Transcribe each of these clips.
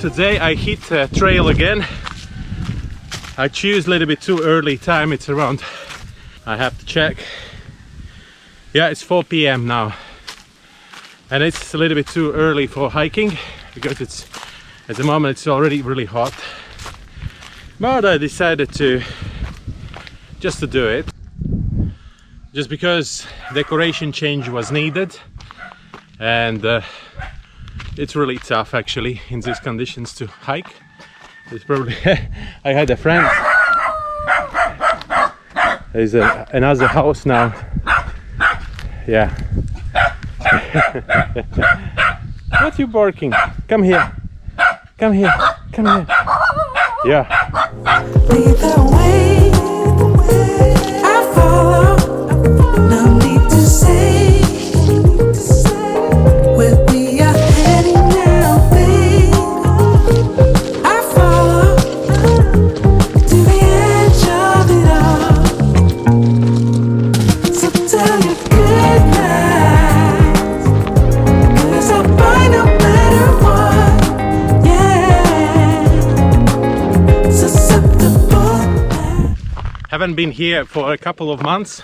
today I hit a trail again. I choose a little bit too early time. It's around, I have to check. Yeah, it's 4 p.m. now. And it's a little bit too early for hiking because it's, at the moment it's already really hot. But I decided to just to do it. Just because decoration change was needed. And it's really tough actually in these conditions to hike. It's probably I had a friend. There's another house now. Yeah. What you barking? Come here. Come here. Come here. Yeah. Lead the way. I follow. No need to say where we are heading now, babe. I follow to the edge of it all. So tell your good night, 'cause I'll find no matter what. Yeah, susceptible. Haven't been here for a couple of months.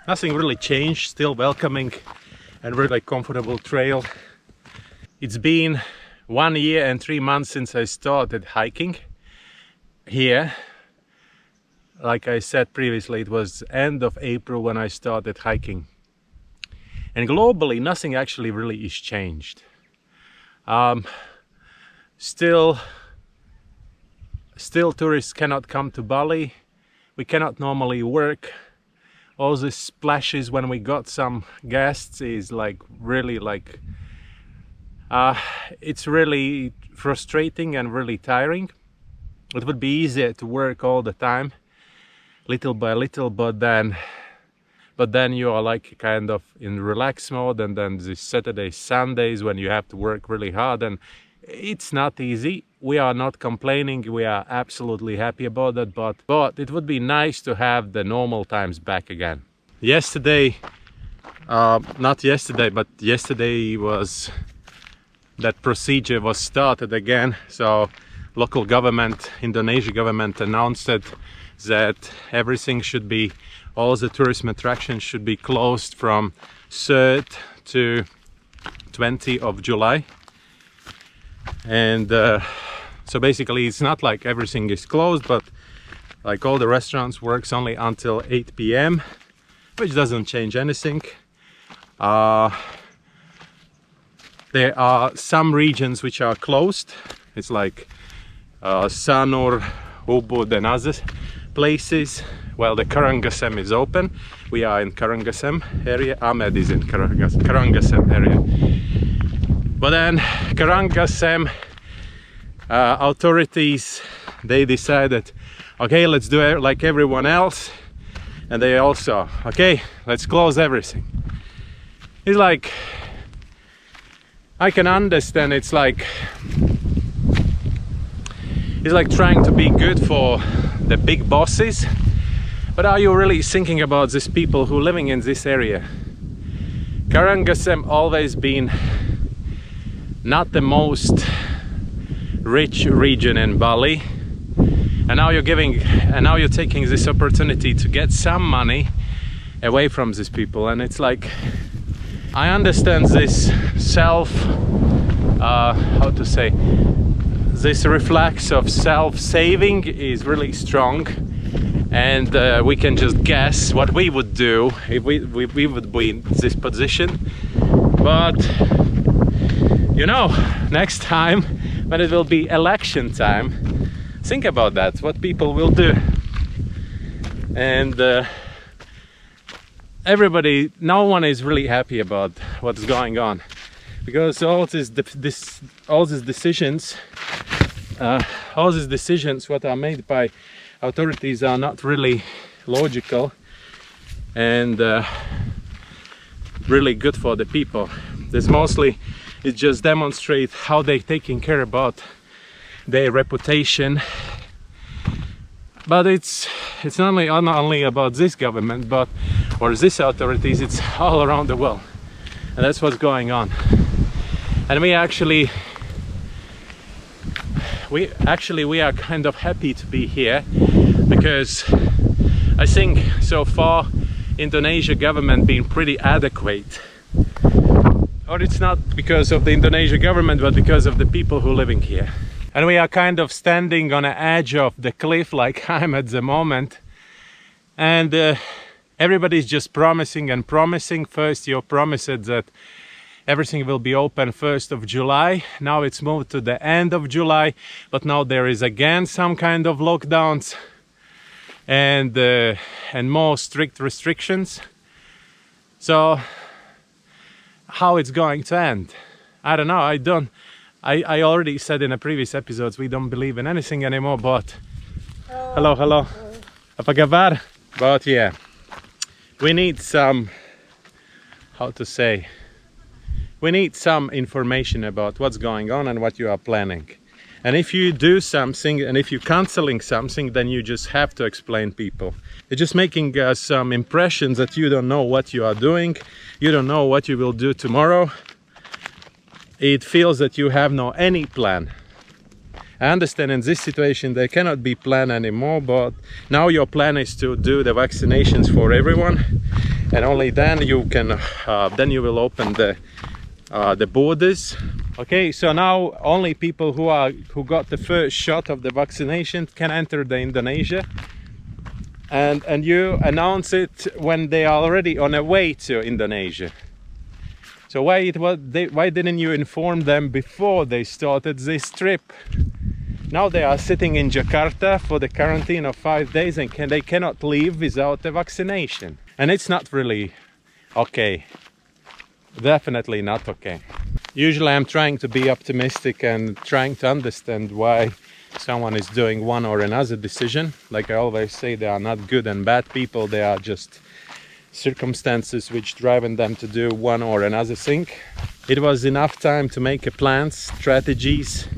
Nothing really changed, still welcoming and really comfortable trail. It's been 1 year and 3 months since I started hiking here. Like I said previously, it was end of April when I started hiking. And globally, nothing actually really is changed. Still tourists cannot come to Bali. We cannot normally work. All the splashes when we got some guests is like really like it's really frustrating and really tiring. It would be easier to work all the time, little by little, but then you are like kind of in relax mode, and then the Saturdays, Sundays when you have to work really hard, and it's not easy. We are not complaining, we are absolutely happy about that, but it would be nice to have the normal times back again. Yesterday, not yesterday, but yesterday was that procedure was started again. So local government, Indonesia government announced that everything should be, all the tourism attractions should be closed from 3rd to 20th of July. And so basically it's not like everything is closed, but like all the restaurants works only until 8 p.m. which doesn't change anything. There are some regions which are closed. It's like Sanur, Ubud and other places. Well, the Karangasem is open. We are in Karangasem area. Amed is in Karangasem area. But then Karangasem authorities, they decided, okay, let's do it like everyone else. And they also, okay, let's close everything. It's like, I can understand, it's like trying to be good for the big bosses. But are you really thinking about these people who are living in this area? Karangasem always been not the most rich region in Bali, and now you're taking this opportunity to get some money away from these people. And it's like, I understand this how to say, this reflex of self-saving is really strong, and we can just guess what we would do if we would be in this position. But you know, next time when it will be election time, think about that, what people will do. And everybody, no one is really happy about what's going on, because all these decisions what are made by authorities are not really logical and really good for the people. This mostly, it just demonstrates how they're taking care about their reputation. But it's not only about this government, or these authorities, it's all around the world. And that's what's going on. And we actually we are kind of happy to be here, because I think so far Indonesia government been pretty adequate. Or it's not because of the Indonesia government, but because of the people who living here. And we are kind of standing on the edge of the cliff like I'm at the moment. And everybody's just promising and promising. First you promised that everything will be open 1st of July. Now it's moved to the end of July, but now there is again some kind of lockdowns and more strict restrictions. So how it's going to end, I don't know. I already said in the previous episodes we don't believe in anything anymore, but hello. Apa kabar? But yeah, we need some, how to say, we need some information about what's going on and what you are planning. And if you do something and if you're canceling something, then you just have to explain people. You're just making some impressions that you don't know what you are doing, you don't know what you will do tomorrow. It feels that you have no any plan. I understand in this situation there cannot be plan anymore, but now your plan is to do the vaccinations for everyone, and only then you can then you will open the borders. Okay, so now only people who got the first shot of the vaccination can enter the Indonesia, and you announce it when they are already on their way to Indonesia. So why didn't you inform them before they started this trip? Now they are sitting in Jakarta for the quarantine of 5 days and they cannot leave without the vaccination. And it's not really okay. Definitely not okay. Usually I'm trying to be optimistic and trying to understand why someone is doing one or another decision. Like I always say, they are not good and bad people, they are just circumstances which driving them to do one or another thing. It was enough time to make a plans, strategies.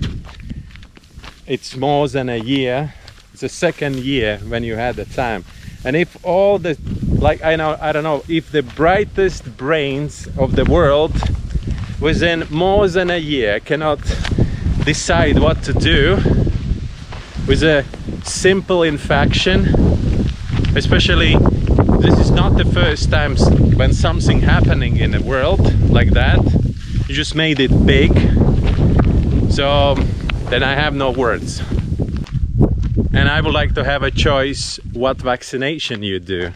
It's more than a year. It's the second year when you had the time. And if all the, like I don't know, if the brightest brains of the world within more than a year cannot decide what to do with a simple infection, especially this is not the first time when something happening in the world like that, you just made it big, so then I have no words. And I would like to have a choice what vaccination you do.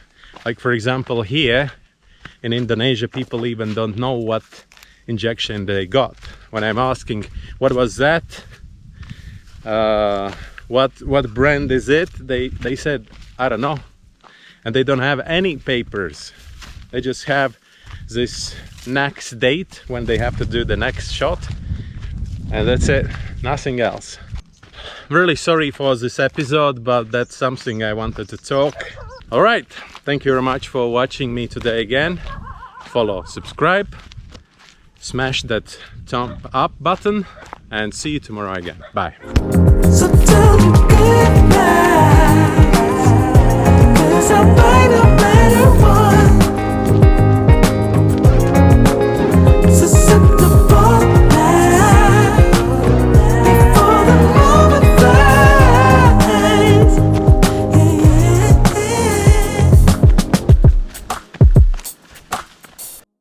Like for example here in Indonesia, people even don't know what injection they got. When I'm asking what was that, what brand is it, they said I don't know. And they don't have any papers. They just have this next date when they have to do the next shot, and that's it, nothing else. Really sorry for this episode, but that's something I wanted to talk. All right, thank you very much for watching me today again. Follow, subscribe, smash that thumb up button, and see you tomorrow again. Bye. So tell me goodbye, 'cause I